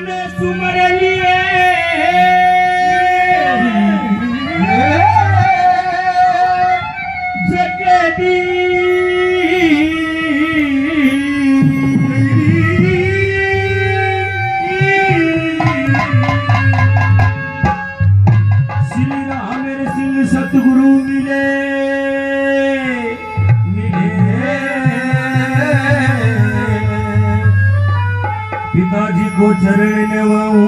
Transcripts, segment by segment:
ने सुमर लिए जगदी श्री राम सिंह सतगुरु मिले पिताजी को चरण नवाऊं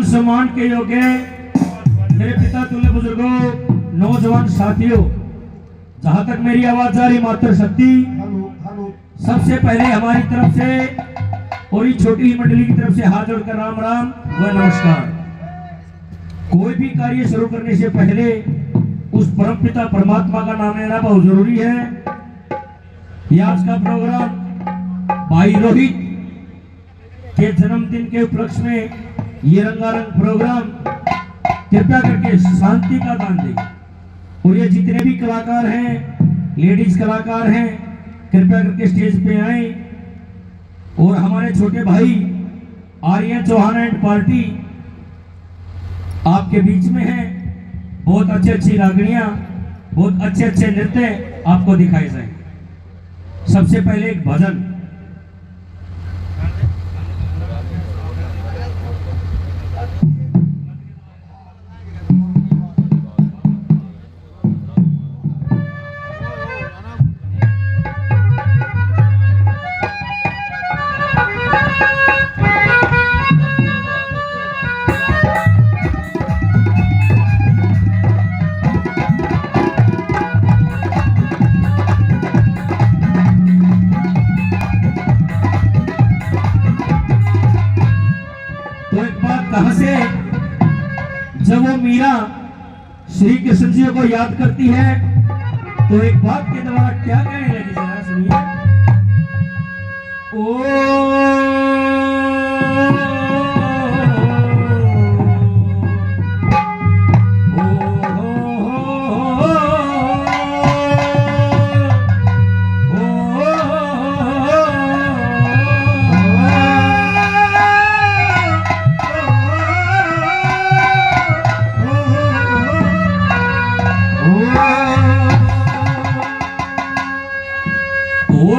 सम्मान के योग्य मेरे पिता तुल्य बुजुर्गों, नौजवान साथियों, जहां तक मेरी आवाज जा रही मात्र शक्ति, सबसे पहले हमारी तरफ से और इस छोटी मंडली की तरफ से हाथ जोड़कर राम राम व नमस्कार। कोई भी कार्य शुरू करने से पहले उस परम पिता परमात्मा का नाम लेना बहुत जरूरी है। ये आज का प्रोग्राम भाई रोहित के जन्मदिन के उपलक्ष्य में ये रंगारंग प्रोग्राम कृपया करके शांति का दान दें। और ये जितने भी कलाकार हैं, लेडीज कलाकार हैं, कृपया करके स्टेज पे आए। और हमारे छोटे भाई आर्यन चौहान एंड पार्टी आपके बीच में है। बहुत अच्छी अच्छी रागड़ियां, बहुत अच्छे अच्छे नृत्य आपको दिखाए जाए। सबसे पहले एक भजन। कहां से जब वो मीरा श्री कृष्ण जी को याद करती है तो एक बात के द्वारा क्या कहने लगी, जरा सुनिए। ओ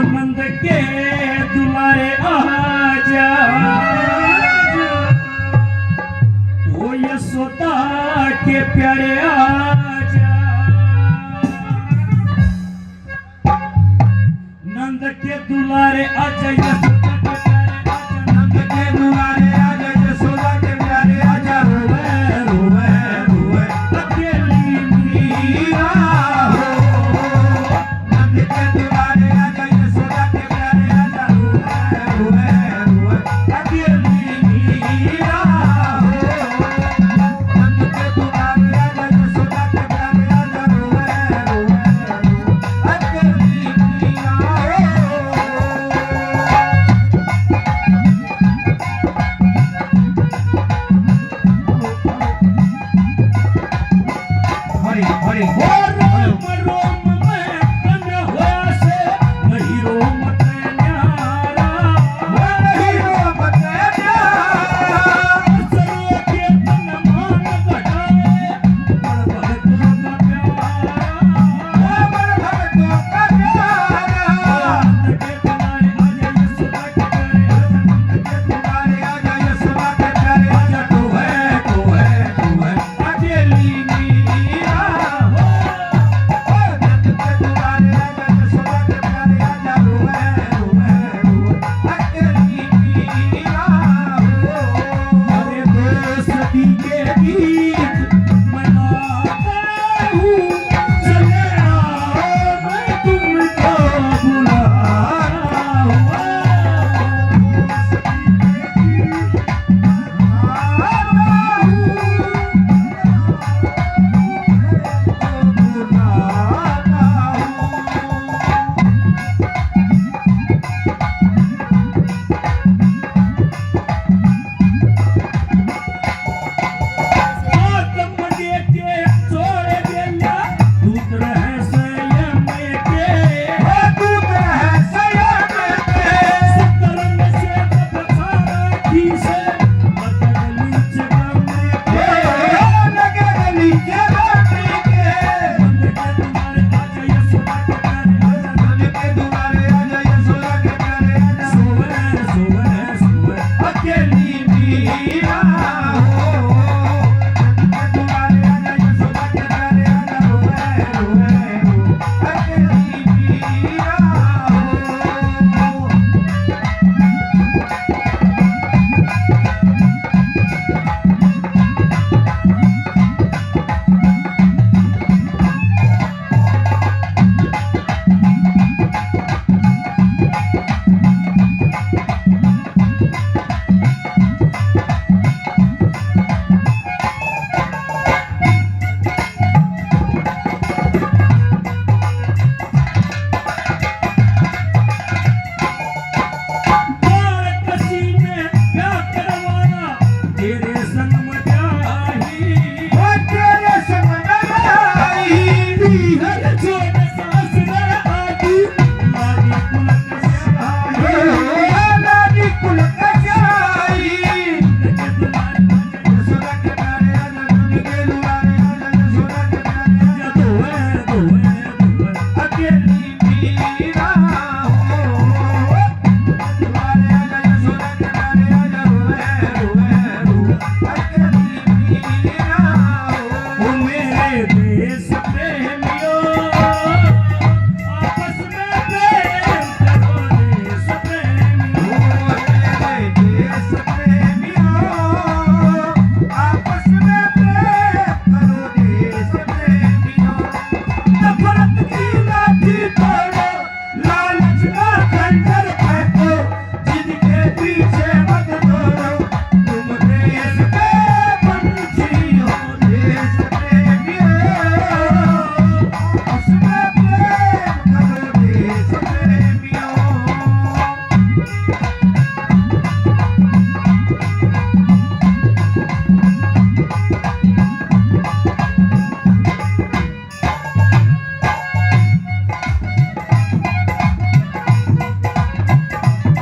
नंद के दुलारे आजा, ओ यशोदा के प्यारे आजा, नंद के दुलारे आजा, यशोदा के प्यारे आजा, नंद के दुलारे आजा, यशोदा के प्यारे आजा। रोवे रोवे रोवे अकेली मीरा हो, नंद के दुलारे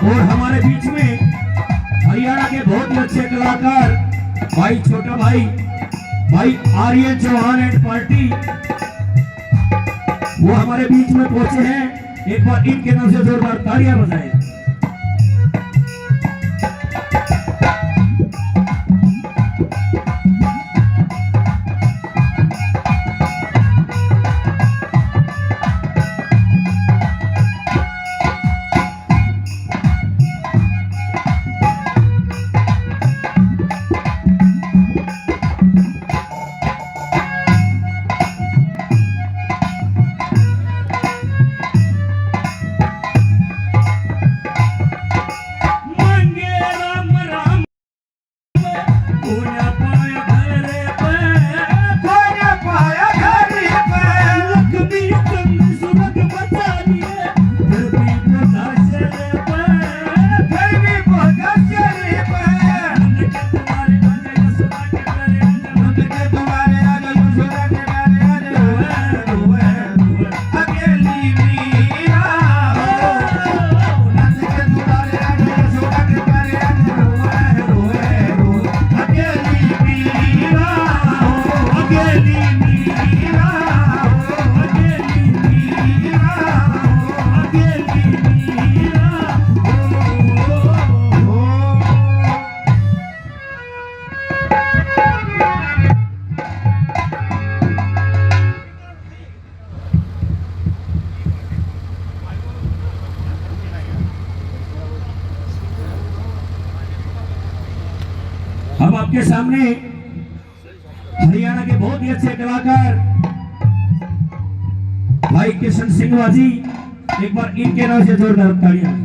और हमारे बीच में हरियाणा के बहुत ही अच्छे कलाकार भाई छोटा भाई भाई आर्यन चौहान एंड पार्टी वो हमारे बीच में पहुंचे हैं। एक बार इनके नाम से जोरदार तालियां बजाएं। अब आपके सामने हरियाणा के बहुत ही अच्छे कलाकार भाई किशन सिंह वाजी, एक बार इनके नाम से जोरदार तालियां।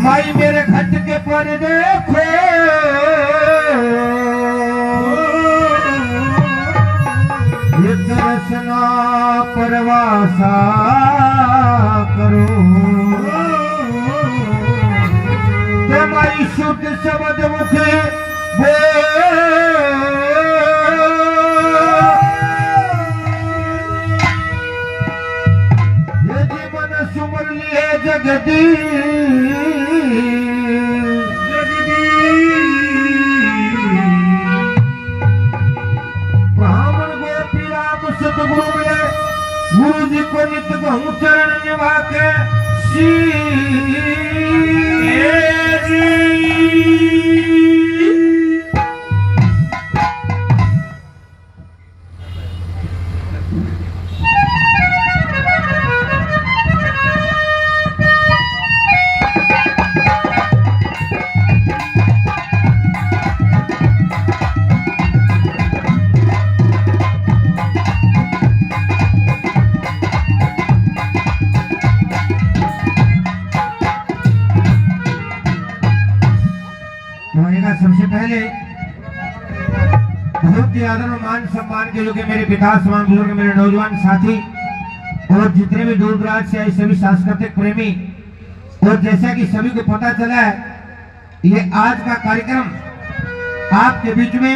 माई मेरे खट के पर देखो ये दर्शना परवासा करो ते माई शुद्ध शब्द मुखे ये जीवन सुमर लिए जगदी गुरु जी को नित्य कहूँ चरण निभा के सबसे पहले बहुत ही आदर और मान सम्मान के योग्य मेरे पिता समान बुजुर्ग, मेरे नौजवान साथी और जितने भी दूर दराज से आए सभी सांस्कृतिक प्रेमी, और जैसा कि सभी को पता चला है ये आज का कार्यक्रम आपके बीच में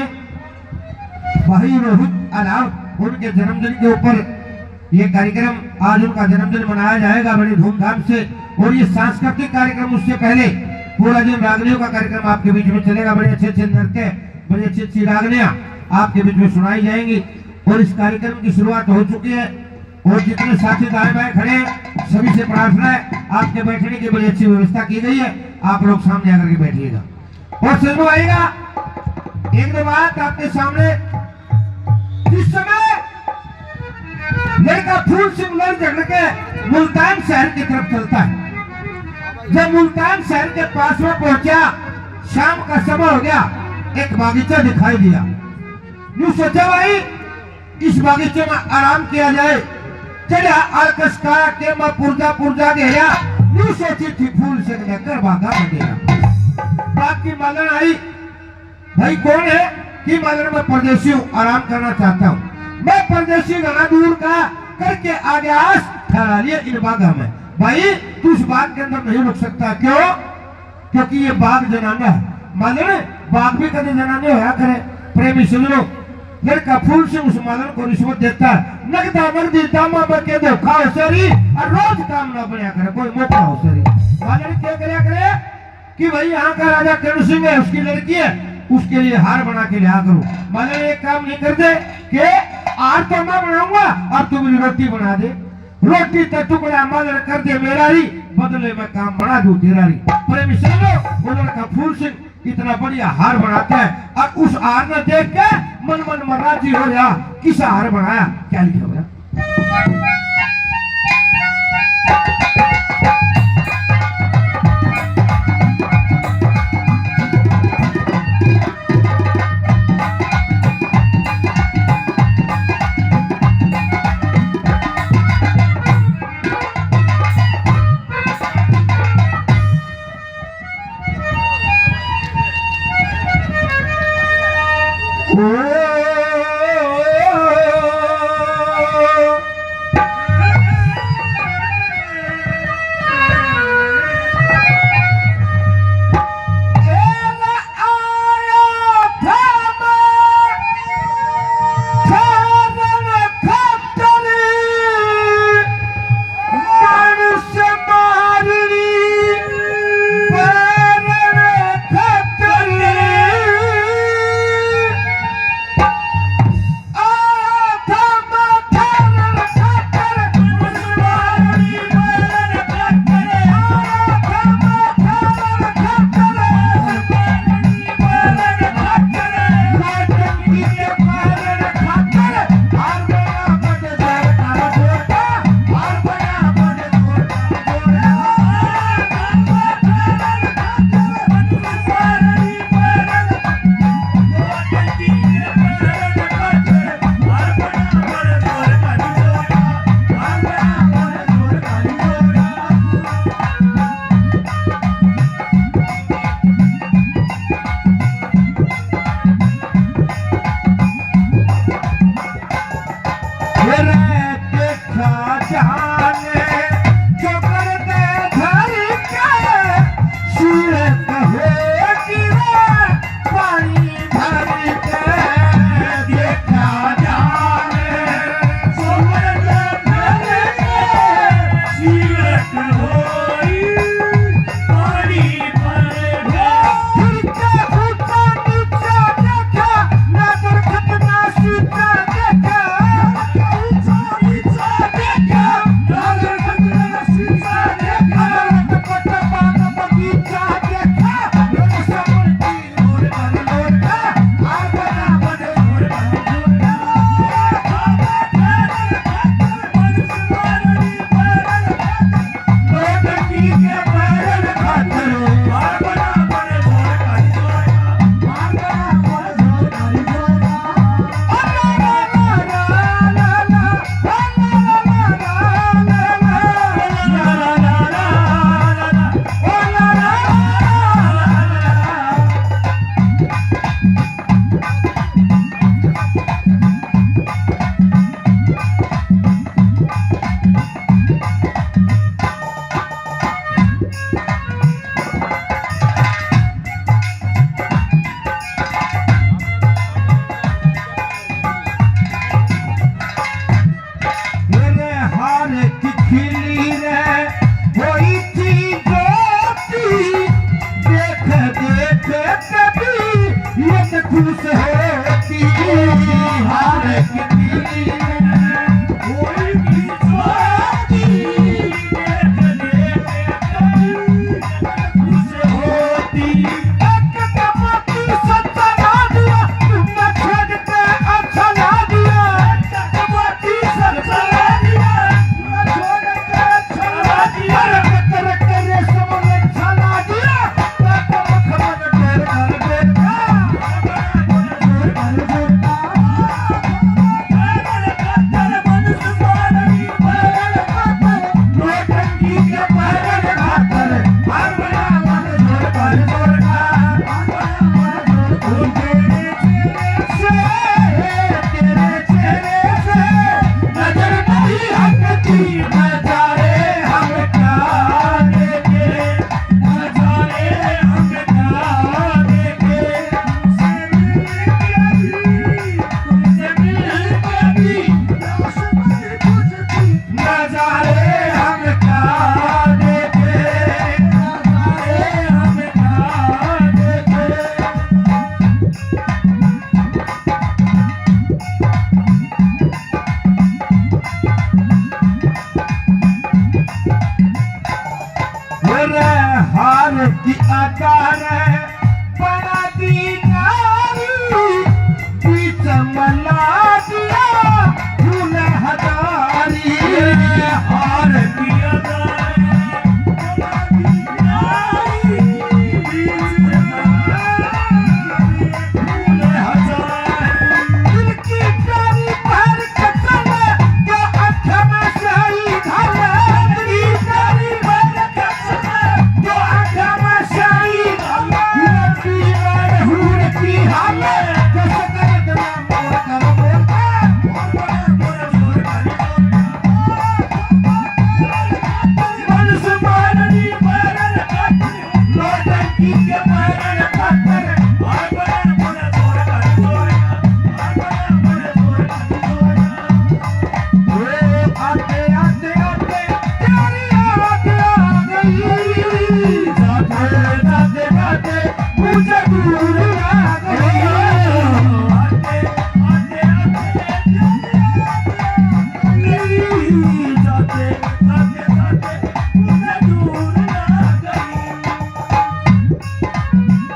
भाई रोहित अलाव उनके जन्मदिन के ऊपर ये कार्यक्रम आज उनका जन्मदिन मनाया जाएगा बड़ी धूमधाम से। और ये सांस्कृतिक कार्यक्रम उससे पहले पूरा दिन रागनियों का कार्यक्रम आपके बीच में चलेगा। बड़े अच्छे अच्छे नृत्य, बड़ी अच्छी अच्छी रागनियां आपके बीच में सुनाई जाएंगी। और इस कार्यक्रम की शुरुआत हो चुकी है और जितने साथी दाएं बाएं खड़े हैं सभी से प्रार्थना है आपके बैठने की बड़ी अच्छी व्यवस्था की गई है, आप लोग सामने आकर के बैठिएगा। और सजनो आएगा एक दो बात आपके सामने। जिस समय लड़का फूल सिंह लड़ झगड़ के मुल्तान शहर की तरफ चलता है, जब मुल्तान शहर के पास में पहुंचा, शाम का समय हो गया, एक बागीचा दिखाई दिया। यूं सोचा भाई इस बागीचे में आराम किया जाए, चलिया आलकस का के मैं पुर्जा पुर्जा गया। यूं सोची थी फूल सिंह लेकर भागा बनेगा। बाग की मालन आई, भाई कौन है? कि मालन मैं परदेशी हूँ, आराम करना चाहता हूँ। मैं परदेशी घना दूर का करके आगे आस ठहरा लिया इन बागा में। भाई तू इस बाग के अंदर नहीं रुक सकता। क्यों? क्योंकि ये बाग जनाना है। मालन बाग भी कभी जनाने होया करे। प्रेमी सुन लो, लड़का फूल से उस मालन को रिश्वत देता है, नगदा नगदी दामा बके दो खाओ सरी और रोज काम ना बनया करे, कोई मौका हो सरी। मालन क्या करया करे कि भाई यहाँ का राजा कर्ण सिंह है, उसकी लड़की है, उसके लिए हार बना के लिया करो। मालन एक काम नहीं करते कि हार तो मैं बनाऊंगा और तू मेरी रोटी बना दे, रोटी का टुकड़ा मालन कर दे मेरा ही, बदले में काम बना दूं तेरा ही। प्रेमी सुन लो, वो लड़का फूल सिंह इतना बढ़िया हार बनाता है और उस हार ने देख के मन मन में राजी हो गया। किस हार बनाया? क्या लिखा हुआ? की आकार बना दी नारी बीच मला दिया फूल हजारी हार किया जाए बना दी नारी बीच फूल हजारी दिल की प्यारी पहर कटल जो आँख में शाही धर दिल की प्यारी पहर कटल जो आँख में शाही धर पीर हूर की हाल जो सकल जना मोर कर बोलता मनस मारनी पैरन कटर नौटंकी के पैरन कटर आते आते आते तेरी याद आ गई जाते जाते जाते मुझे दूर आ गई आते आते आते जाते जाते जाते मुझे दूर ना गई।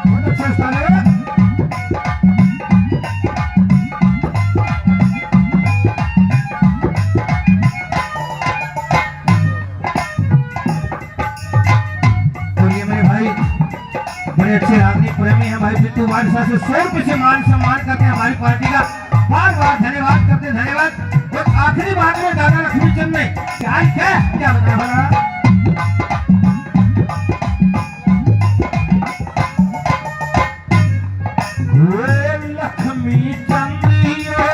बहुत अच्छा स्थान है और ये मेरे भाई बड़े अच्छे राजनीति प्रेमी हैं भाई बिट्टू बादशाह से 100 रुपए से मान सम्मान करते हैं हमारी पार्टी का बार बार धन्यवाद करते हैं धन्यवाद। और आखिरी बात में दादा लक्ष्मीचंद ने क्या बताया भला लक्ष्मी चंदियो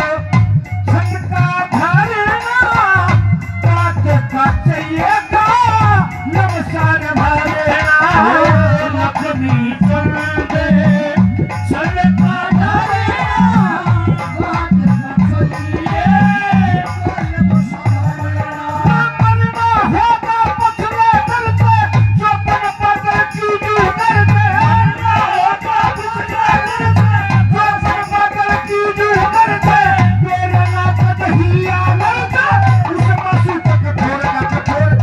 छटका धरना काट काटिएगा नमस्कार भरना लक्ष्मी चंदे छलका धरना काट काटिए मरना होगा पछले दर पे चौपन पदर की जू करते होगा पिछले दर पे चौपन पदर की जू करते मेरा ना कदहिया लड़का उस मासू तक कठोर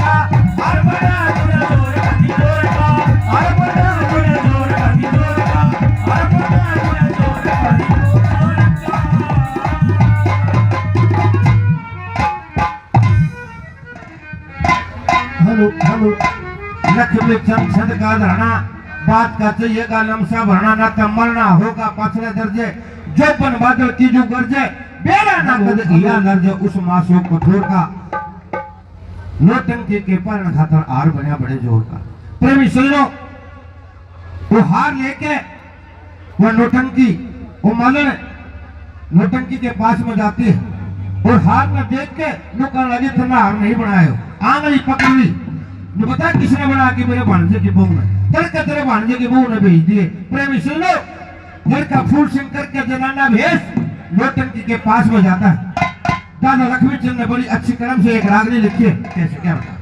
का हर बड़ा गुना जोर का जोर का हर बड़ा गुना जोर का जोर का हर बड़ा गुना जोर का जोर का। हेलो लक्ष्मी चंद छंद का धरना बात का चाहिए का लमसा भरना ना तमलना होगा पछले दर्जे जोपन बादल की जो गर्जे बेरा ना कद हिया दर्जे उस मासो कठोर का नोटंकी के परण खातर हार बना बड़े जोर का। प्रेमी सुन लो वो हार लेके वो नोटंकी वो मलन नोटंकी के पास में जाती है और हार में देख के नुकन लगी था हार नहीं बनाए आंगली पकड़ ली ने बता किसने बना के मेरे भांजे की बहू ने तड़के तेरे भांजे की बहू ने भेज दिए। प्रेमी सुन लो लड़का फूल सिंह करके जनाना भेष नोटंकी के पास में जाता है। दादा लक्ष्मीचंद ने बड़ी अच्छी कलम से एक रागनी लिखी है कैसे क्या बता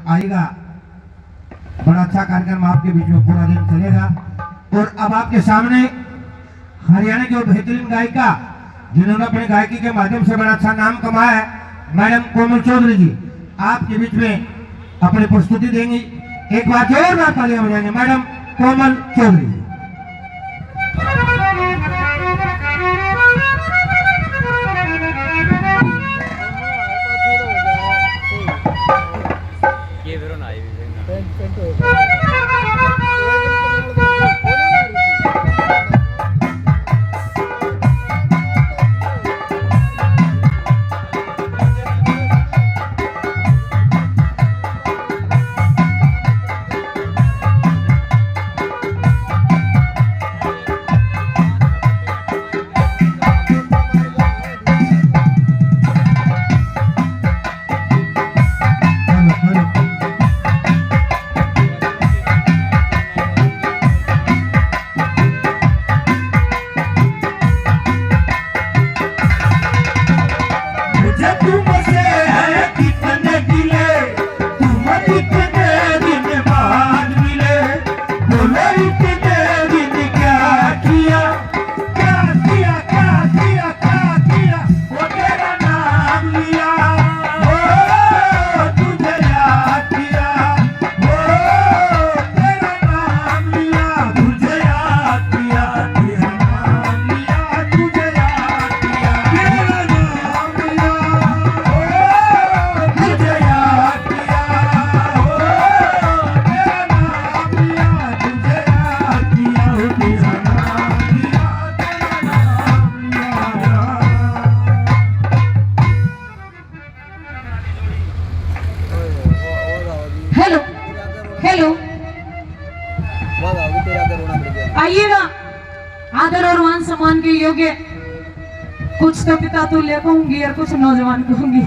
आएगा। बड़ा अच्छा कार्यक्रम आपके बीच में पूरा दिन चलेगा। और अब आपके सामने हरियाणा की बेहतरीन गायिका जिन्होंने अपने गायकी के माध्यम से बड़ा अच्छा नाम कमाया है, मैडम कोमल चौधरी जी आपके बीच में अपनी प्रस्तुति देंगी। एक बार जोरदार तालियां बजाएंगे मैडम कोमल चौधरी जी। आइएगा आदर और मान सम्मान के योग्य कुछ तो पिता तुल्य कहूंगी और कुछ नौजवान कहूंगी।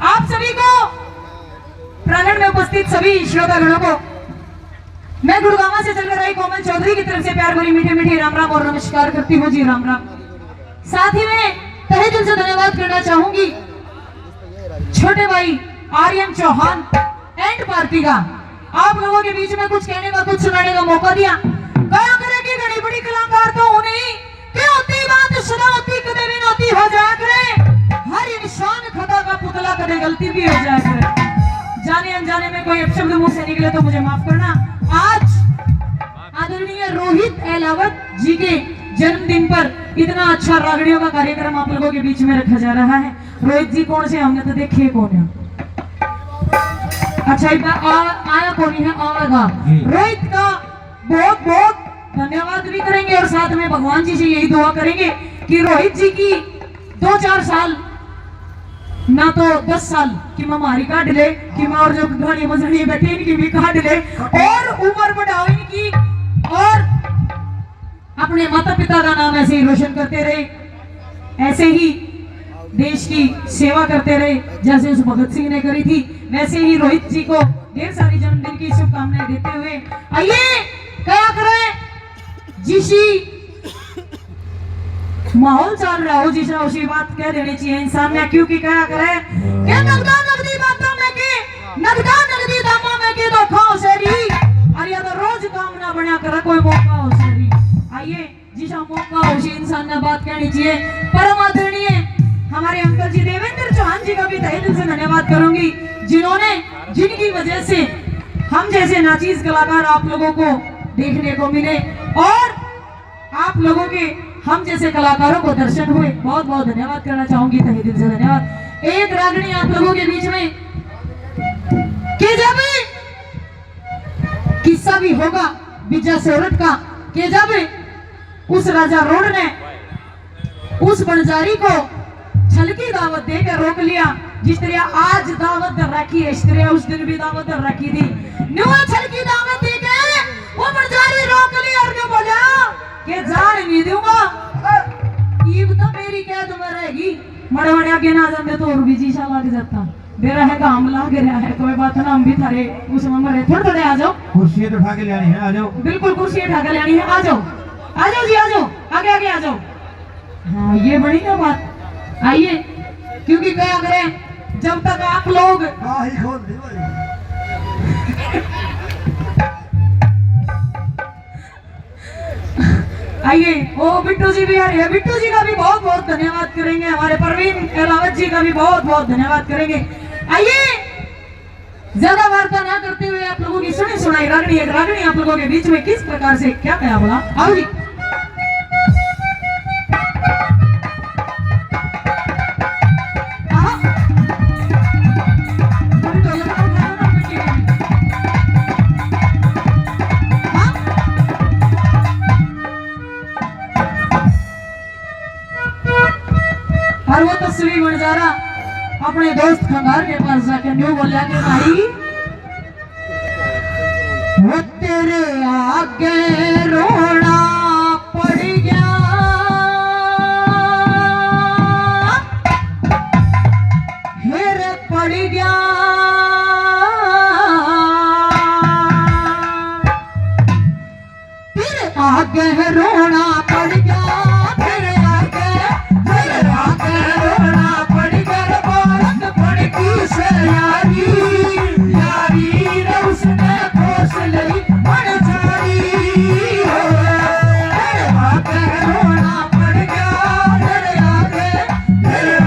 आप सभी को प्रांगण में उपस्थित सभी श्रोतागणों को मैं गुड़गांव से चलकर आई कोमल चौधरी की तरफ से प्यार भरी मीठे मीठे राम राम और नमस्कार करती हूँ जी। राम राम। साथ ही में तहे दिल से धन्यवाद करना चाहूंगी छोटे भाई आर्यन चौहान एंड पार्टी का, आप लोगों के बीच में कुछ कहने का कुछ सुनाने का मौका दिया। कहा करे कि घड़ी बड़ी कलाकार तो होने कि होती बात सुना होती कदे भी नौती हो जाया करे, हर इंसान खता का पुतला कदे गलती भी हो जाया करे। जाने अनजाने में कोई अपशब्द मुंह से निकले तो मुझे माफ करना। आज आदरणीय रोहित एलावत जी के जन्मदिन पर इतना अच्छा रागड़ियों का कार्यक्रम आप लोगों के बीच में रखा जा रहा है। रोहित जी कौन से हमने तो देखे कौन है? अच्छा आया कौन है? आएगा रोहित का बहुत बहुत धन्यवाद भी करेंगे और साथ में भगवान जी से यही दुआ करेंगे कि रोहित जी की 2-4 साल ना तो 10 साल की हमारी काट ले कि मैं और जो घड़ी मजड़ी बैठी इनकी भी काट ले और उम्र बढ़ाओ इनकी और अपने माता पिता का नाम ऐसे ही रोशन करते रहे, ऐसे ही देश की सेवा करते रहे जैसे उस भगत सिंह ने करी थी। वैसे ही रोहित जी को ढेर सारी जन्मदिन की शुभकामनाएं देते हुए आइए क्या करें जिसी माहौल चल रहा हो जिस उसी बात कह देनी चाहिए इंसान ने, क्योंकि क्या करे क्या नगदा नगदी बातों में के नगदा नगदी दामों में के धोखा हो सेरी और या तो रोज काम ना बना कर कोई मौका हो सेरी। आइए जिसा मौका हो उसी इंसान ने बात कहनी चाहिए। परम आदरणीय हमारे अंकल जी देवेंद्र चौहान जी का भी तहे दिल से धन्यवाद करूंगी जिन्होंने जिनकी वजह से हम जैसे नाचीज कलाकार आप लोगों को देखने को मिले और आप लोगों के हम जैसे कलाकारों को दर्शन हुए। बहुत बहुत धन्यवाद करना चाहूंगी, तहे दिल से धन्यवाद। एक रागनी आप लोगों के बीच में कि जब किस्सा भी होगा बिजा सोरठ का कि जब उस राजा रोड ने उस बंजारी को छलकी दावत देकर रोक लिया, जिस तरह आज दावत दर रखी है इस तरह उस दिन भी दावत दर रखी थी। नुआ छलकी दावत देकर वो बंजारी रोक लिया और जो बोला कि जान नहीं दूंगा ईब तो मेरी कैद में रहेगी, मरे मरे आगे ना जाते तो और भी जीसा लग जाता। मेरा है काम लाग रहा है, कोई बात ना, हम भी थारे उस मरे थोड़े थोड़े आ जाओ। कुर्सी तो उठा के लानी है, आ जाओ। बिल्कुल कुर्सी उठा के लानी है, आ जाओ आ जाओ जी, आ जाओ आगे आगे आ जाओ। हाँ ये बड़ी ना बात, आइए क्योंकि क्या करें जब तक आप लोग आइए, ओ बिट्टू जी भी आ रही है। बिट्टू जी का भी बहुत बहुत धन्यवाद करेंगे। हमारे परवीन एलावत जी का भी बहुत बहुत धन्यवाद करेंगे। आइए, ज्यादा वार्ता ना करते हुए आप लोगों की सुनी सुनाई रागनी, एक रागनी आप लोगों के बीच में किस प्रकार से क्या कहा बोला, आओ जी। और वो तस्वीर बन जा रहा अपने दोस्त खंगार के पास जाके न्यू बोला कि भाई वो तेरे आगे रोना पड़ गया, हेरे पड़ गया, तेरे आगे रोना पड़ गया, तेरे आगे रोना पड़ गया, बालक पड़ की से यारी, यारी रे उसने खोस लई मन जारी, तेरे आगे रोना पड़ गया, तेरे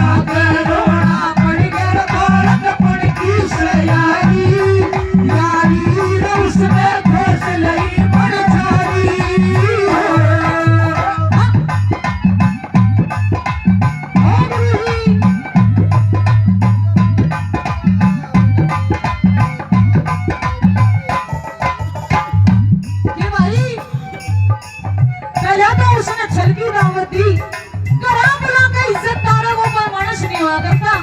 आगे रोना पड़ गया, बालक पड़ की से यारी, यारी रे उसने खोस लई मन जारी। कि भाई पहले तो उसने छल की दावत दी, घरा बुला के इज्जत तारा वो कोई मानस नहीं हुआ करता,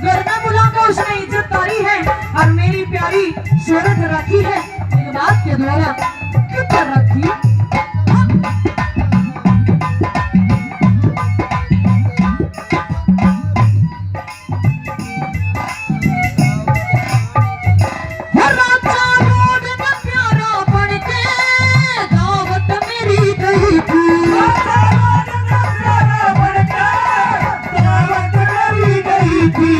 घर में बुला के उसने इज्जत तारी है और मेरी प्यारी शोहरत रखी है एक बात के द्वारा कितना रखी। राजा रोड में प्यारा बन के दावत मेरी गई थी, राजा रोड में प्यारा बन के दावत मेरी गई थी,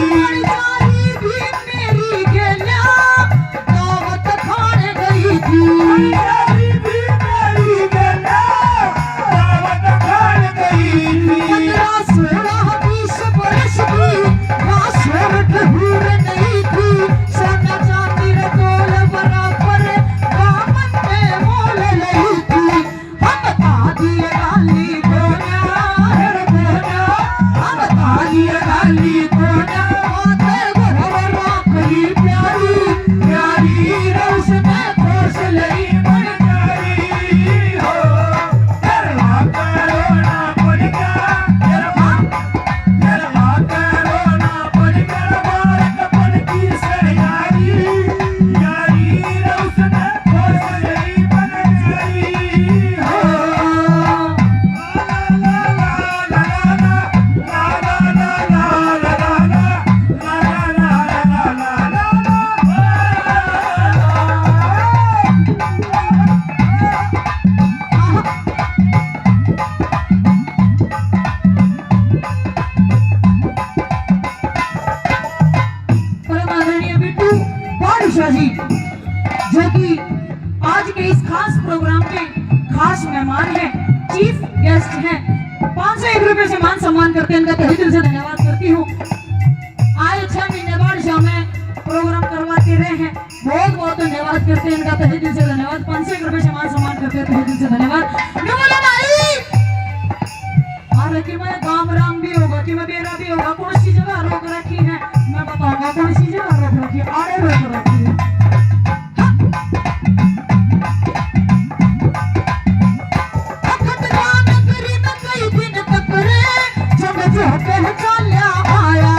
जारी भी मेरी गेल्या दावत खाने गई थी, जारी भी मेरी गेल्या दावत खाने गई थी। 15 16 20 बरस की मासूम हूर नहीं थी, सोना चांदी रे तोल बराबर दामन में मोल नहीं थी, हम आदि गाली कोना हर कोना, हम आदि गाली कोना माथे घर राखी प्यारी, प्यारी रे उसने खोस लई मन जारी हो, तेरे आगे रोना पड़ गया, तेरे आगे रोना पड़ गया, बालक पड़ की से यारी, यारी रे उसने खोस लई मन जारी हो। ला ला ला ला ला ला ला ला ला परम आदरणीय बिट्टू बादशाह जी जो कि आज के इस खास प्रोग्राम के खास मेहमान हैं, चीफ गेस्ट हैं, 501 रुपए से मान सम्मान करते हैं, इनका तहे दिल से धन्यवाद करती हूँ। आए 6 महीने बादशाह में प्रोग्राम करवाते रहे हैं, बहुत बहुत धन्यवाद करते हैं, इनका तहे दिल से धन्यवाद। 501 रुपए से मान सम्मान करते हैं, तहे दिल से धन्यवाद। मैं बोला भाई अरे कि मैं गांव राम भी होगा कि मैं बेरा भी होगा, कौन सी जगह रोक रखी है मैं बताऊंगा, कौन सी जगह रोक रखी है, आड़े रोक रखी है। आया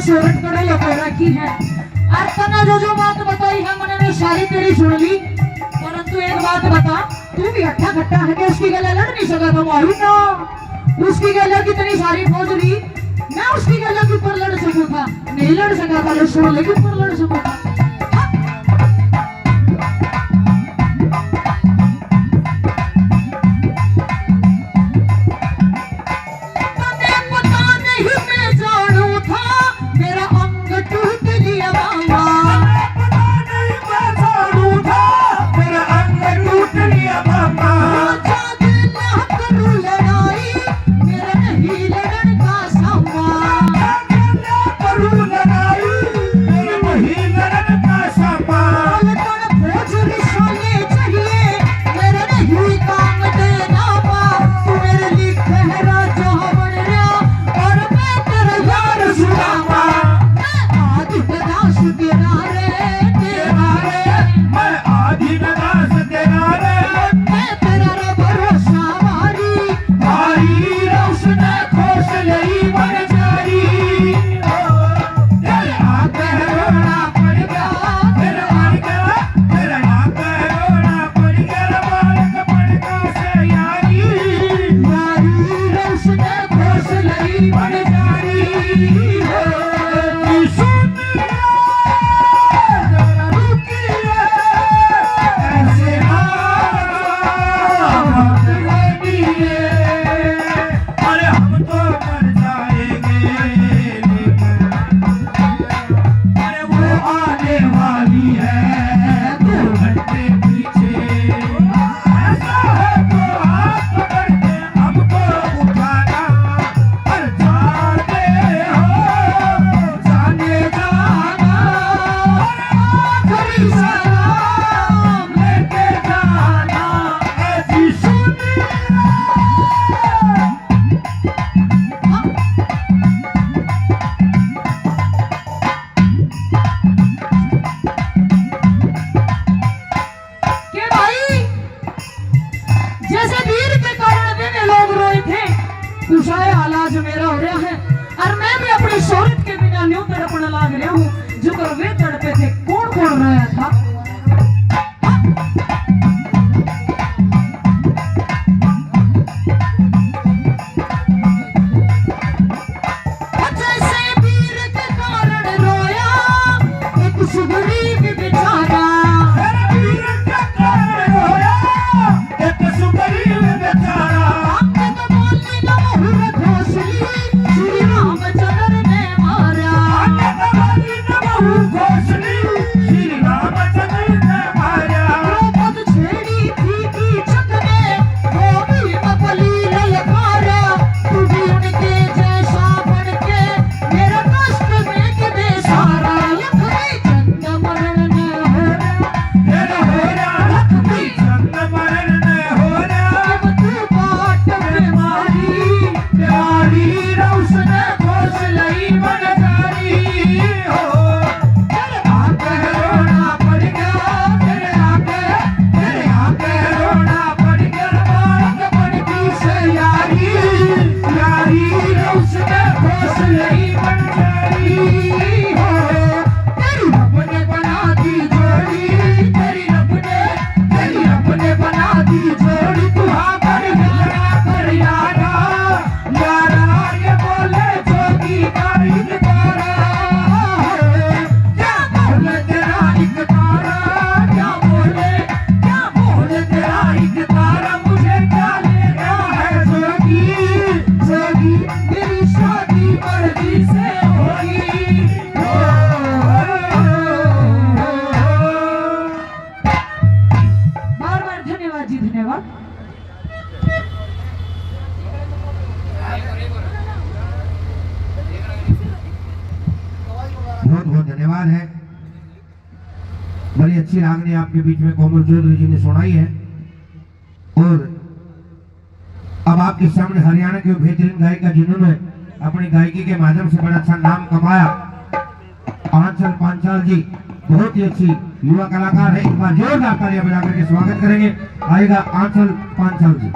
शोरट करे लगे रखी है। और तना जो बात बताई है मैंने सारी तेरी सुन ली, परंतु एक बात बता, तू भी अट्ठा खट्टा है कि उसकी गले लड़ नहीं सका था मालूम ना। उसकी गले कितनी सारी फौज रही, मैं उसकी गले के ऊपर लड़ सकूं था, नहीं लड़ सका था, लेकिन लेके ऊपर लड़ सकूं था। आज मेरा हो रहा है और मैं भी अपनी शोहरत के बिना न्यू तड़पने लाग रहा हूँ जो कर वे तड़पे थे। कौन कौन रहा था? बहुत बहुत धन्यवाद है। बड़ी अच्छी रागनी आपके बीच में कोमल चौधरी जी ने सुनाई है। और अब आपके सामने हरियाणा के बेहतरीन गायिका जिन्होंने अपनी गायकी के माध्यम से बड़ा अच्छा नाम कमाया, आंचल पांचाल जी बहुत ही अच्छी युवा कलाकार है। एक बार जोरदार तालियां बजा करके स्वागत करेंगे। आएगा आंचल पांचाल जी।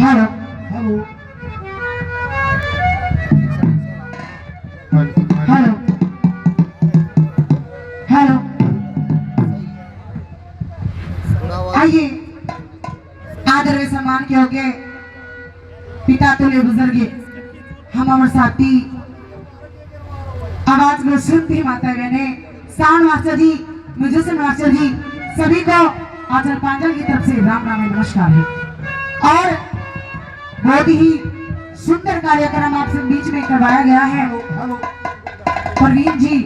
हेलो हेलो हेलो हेलो आइए आदर व सम्मान के होके पिता तुल्य बुजुर्गे हम अमर साथी आवाज में सुनती माता बहने साउंड मास्टर जी, म्यूजिशियन मास्टर जी, सभी को आचार्य पांडल की तरफ से राम राम नमस्कार है। और बहुत ही सुंदर कार्यक्रम आपसे बीच में करवाया गया है। प्रवीण जी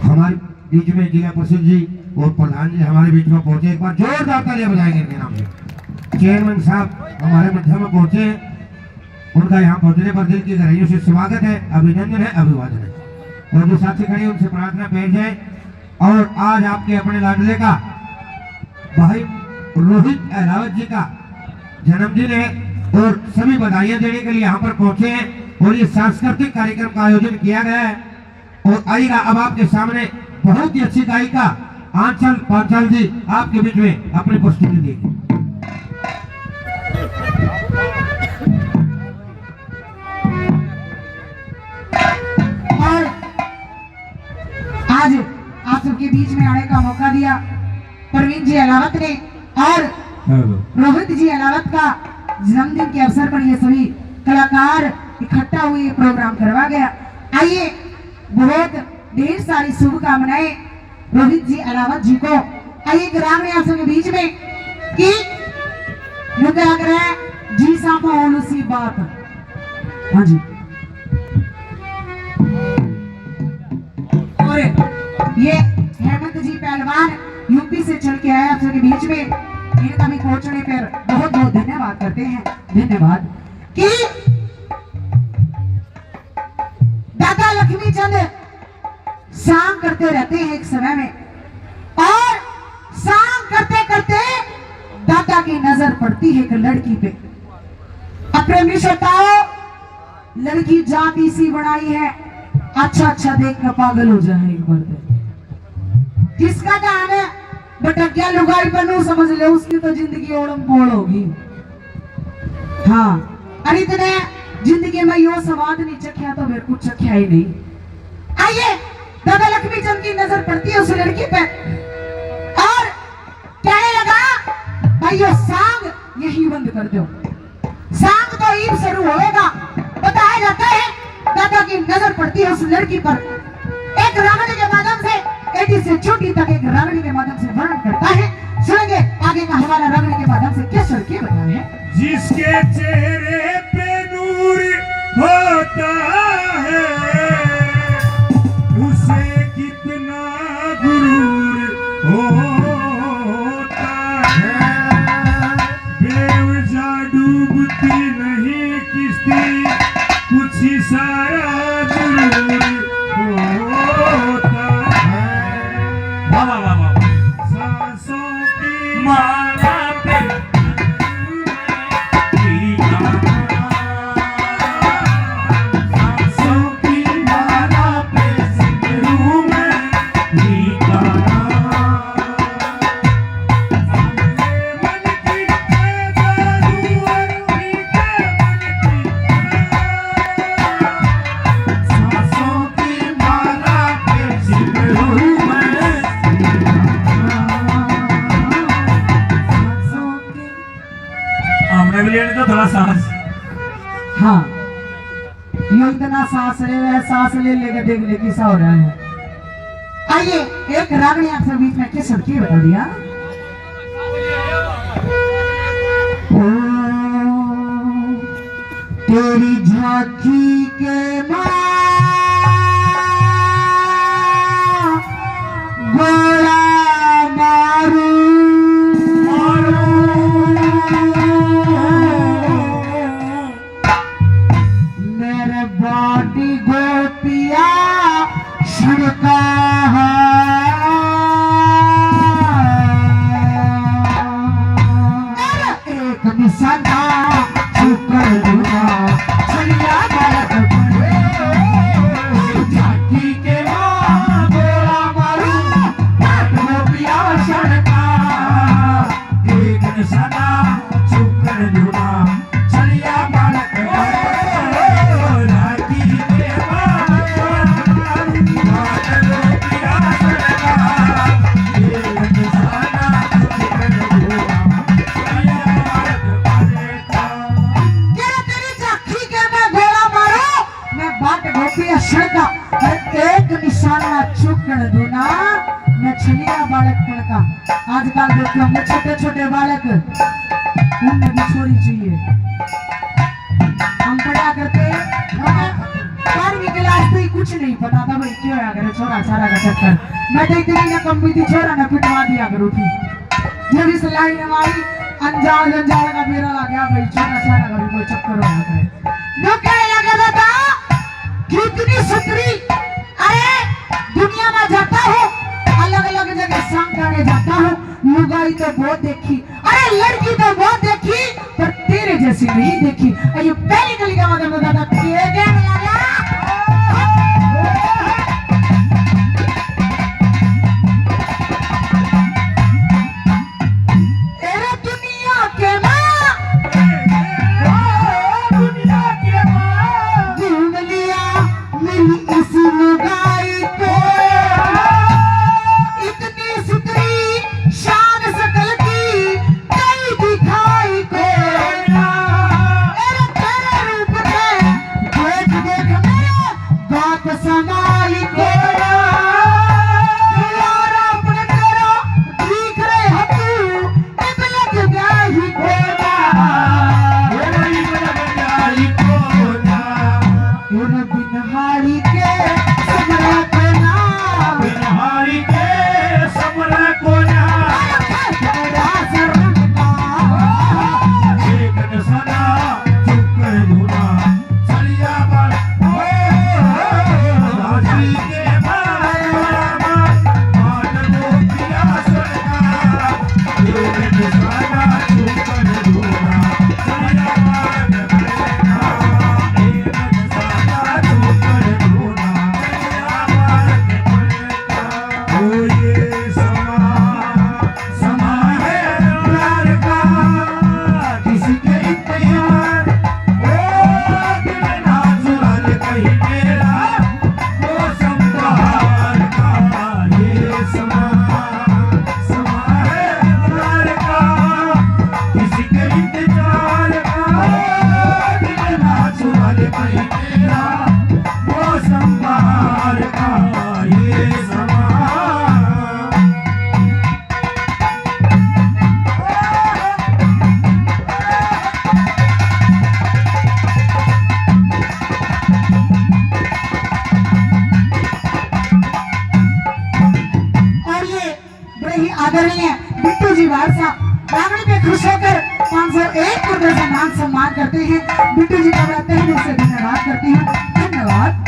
हमारे बीच में जिला परिषद जी और प्रधान जी हमारे बीच में पहुंचे। एक बार जोरदार तालियां बजाएंगे इनके नाम से। चेयरमैन साहब हमारे मध्य में पहुंचे, उनका यहाँ पहुंचने पर दिल की गहराइयों से स्वागत है, अभिनंदन है, अभिवादन है। और जो साथी खड़े उनसे प्रार्थना पेश है। और आज आपके अपने लाडले का भाई रोहित अहलावत जी का जन्मदिन है और सभी बधाइयां देने के लिए यहाँ पर पहुंचे हैं और ये सांस्कृतिक कार्यक्रम का आयोजन किया गया है। और आइएगा अब आपके सामने बहुत ही अच्छी गायिका आंचल पांचाल जी आपके बीच में अपनी प्रस्तुति देगी। और आज आप सबके बीच में आने का मौका दिया प्रवीण जी अहलावत ने और रोहित जी अहलावत का जन्मदिन के अवसर पर ये सभी कलाकार इकट्ठा हुए प्रोग्राम करवा गया। आइए बहुत ढेर सारी शुभकामनाएं रोहित जी अहलावत जी को। आइए ग्राम में आप सबके बीच में कि क्या करें जी सामो सी बात। हाँ जी और ये हेमंत जी पहलवान यूपी से चल के आए आप सबके बीच में, इनका भी पहुंचने पर बहुत बहुत धन्यवाद करते हैं। धन्यवाद कि दादा लक्ष्मी चंद शाम करते रहते हैं एक समय में, और शाम करते करते दादा की नजर पड़ती है एक लड़की पे। अपने श्रोताओं, लड़की जाति सी बनाई है, अच्छा देख कर पागल हो जाए एक बार। किसका काम है बेटा, क्या लुगाई बनू समझ ले, उसकी तो जिंदगी ओड़म पोड़ होगी। हाँ, अरे इतने जिंदगी में यो स्वाद नहीं चखा तो फिर कुछ चखा ही नहीं। आइए दादा लक्ष्मी चंद की नजर पड़ती है उस लड़की पे और कहने लगा भाई यो सांग यही बंद कर दो। सांग तो ईद शुरू होएगा। बताया जाता है दादा की नजर पड़ती है उस लड़की पर, एक रावण के माध्यम से एडी से छोटी तक एक रावण के माध्यम से वर्णन करता है। सुनेंगे आगे का हमारा रावण के माध्यम से क्या सड़के बताया है। जिसके चेहरे पे नूर होता है उसे कितना गुरूर होता है। बेवजह डूबती नहीं किश्ती, कुछ इशारा जरूर होता है। वाह वाह वाह वाह। सांसों की माला पे तो थोड़ा सांस। हाँ, यो इतना सांस ले रहा है, सांस ले लेके देख ले किसा हो रहा है। आइए एक रागनी आप सब बीच में किस सड़की बता दिया। तेरी झांकी के माँ गोला मारू मेरे बाटी गोपिया छिड़का है। आजकल देखते होंगे छोटे छोटे बालक, उनमें भी छोरी चाहिए। हम पढ़ा करते हमें 12वीं क्लास से ही कुछ नहीं पता था भाई क्यों आया करे छोरा छारा का चक्कर। मैं देखती रही ना कम भी थी छोरा ना पिटवा दिया करो थी। जब इस लाइन हमारी अनजान अनजान का मेरा लग गया भाई छोरा छारा का भी कोई चक्कर हो जाता है। जो कहने लगा था कितनी सुतरी, अरे दुनिया में जाता हूँ अलग अलग जगह शाम करने जाता हूँ, लुगाई तो बहुत देखी, अरे लड़की तो बहुत देखी पर तेरे जैसी नहीं देखी। ये पहली गली का मतलब बताता आदरणीय बिट्टू जी वारसा बागड़ी पे खुश होकर 501 रुपए का मान सम्मान करते हैं। बिट्टू जी का मैं तहे दिल से धन्यवाद करती हूँ। धन्यवाद।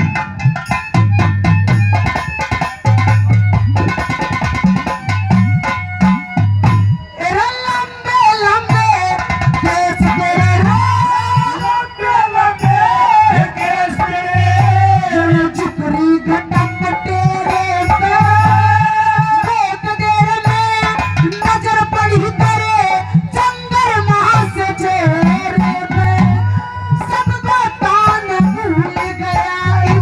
सब बताना भूल गया।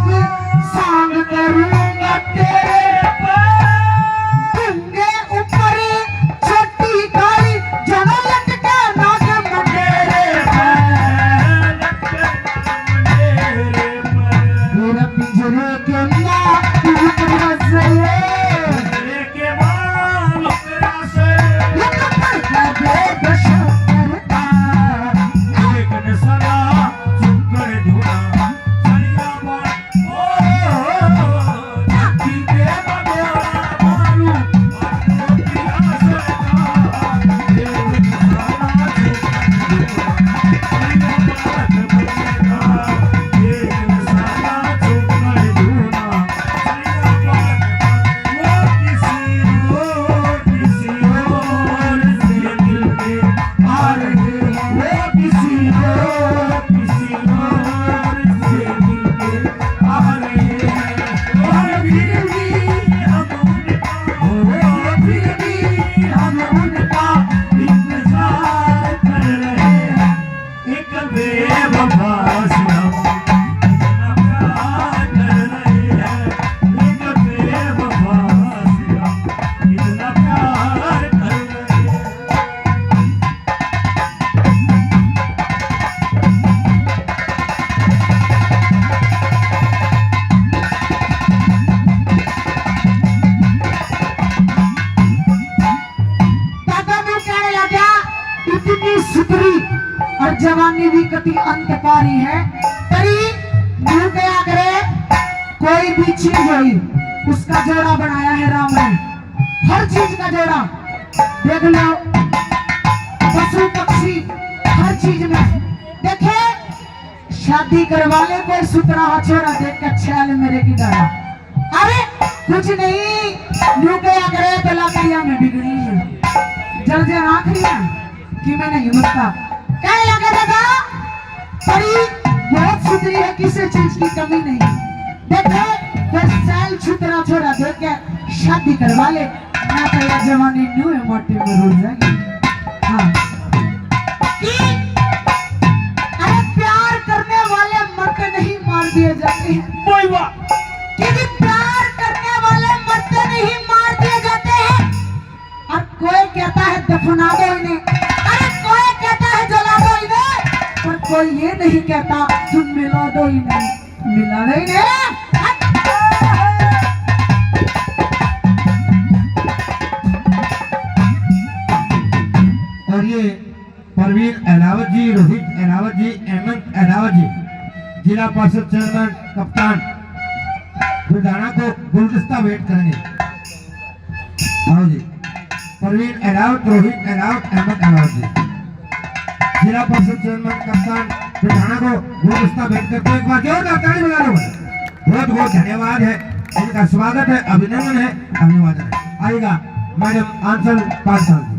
इतनी सुधरी और जवानी भी कति अंत पारी है तरी मिल गया करे कोई भी चीज हुई उसका जोड़ा बनाया है राम ने हर चीज का जोड़ा देख लो पशु पक्षी हर चीज में देखे शादी करवा ले कोई सुतरा छोरा देख के छैल मेरे की डाला अरे कुछ नहीं न्यू गया करे तो लाकड़िया में बिगड़ी है जल जल आखिरी है कि मैं नहीं मुझता क्या लगा दादा परी बहुत सुधरी है किसी चीज की कमी नहीं देखे फिर सैल छुतरा छोरा देख के शादी करवा ले ना तो यह जवानी न्यू है मोटे में रुल जाएगी हाँ अरे प्यार करने वाले मरते नहीं मार दिए जाते हैं क्योंकि प्यार करने वाले मरते नहीं मार दिए जाते हैं और कोई कहता है दफना दो इन्हें अरे कोई कहता है जला दो इन्हें पर कोई ये नहीं कहता तुम मिला दो इन्हें मिला दो इन्हें और ये परवीन अहलावत जी, रोहित अहलावत जी, अहमद अहलावत जी जिला परिषद चेयरमैन कप्तान लुधियाना को गुलदस्ता भेंट करेंगे। आओ जी परवीन अहलावत, रोहित अहलावत, अहमद अहलावत जी जिला परिषद चेयरमैन कप्तान लुधियाना को गुलदस्ता भेंट करते एक बार जोरदार ताली बजा लो। बहुत बहुत धन्यवाद है, इनका स्वागत है, अभिनंदन है, अभिवादन है। आएगा मैडम आंचल पाठशाल जी।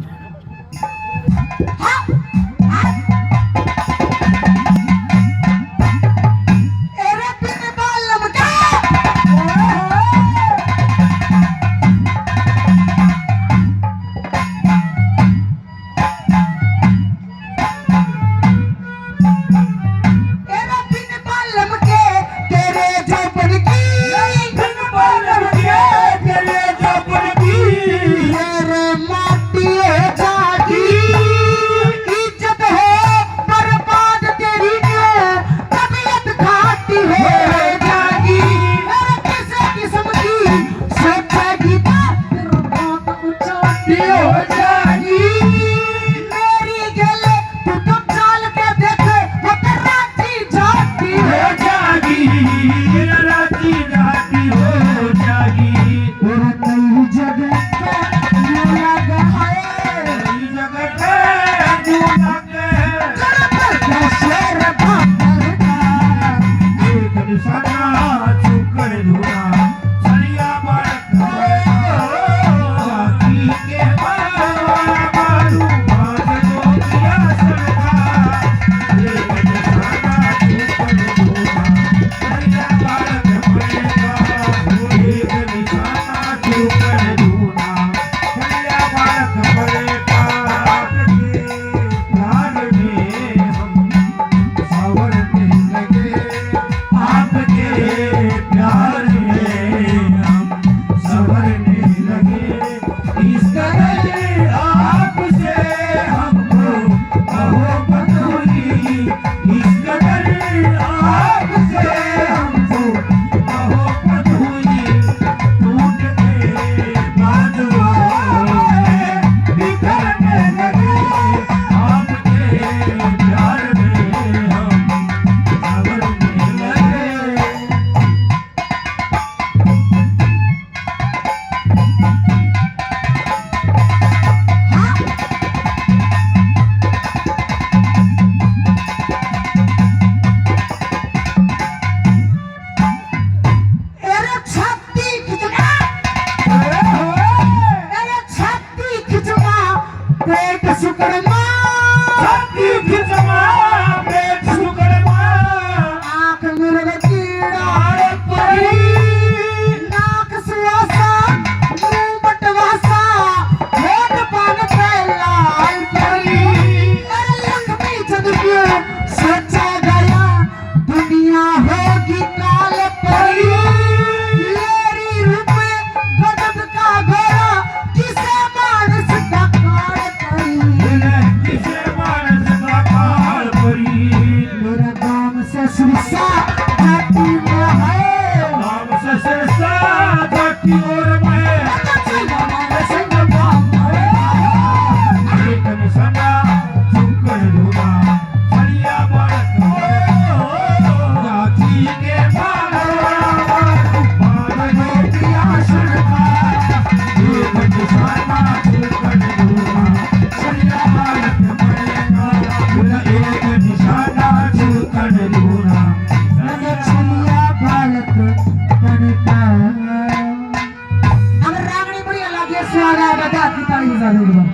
आते हाथ की ताली बजा दो एक बार।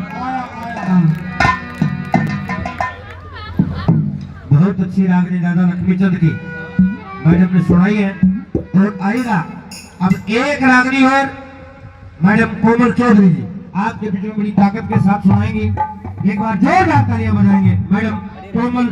हाँ। बहुत अच्छी रागनी दादा लक्ष्मीचंद की मैडम ने सुनाई है। और आएगा अब एक रागनी और मैडम कोमल चौधरी जी आपके बीच में बड़ी ताकत के साथ सुनाएंगी। एक बार जोरदार तालियां बजाएंगे मैडम कोमल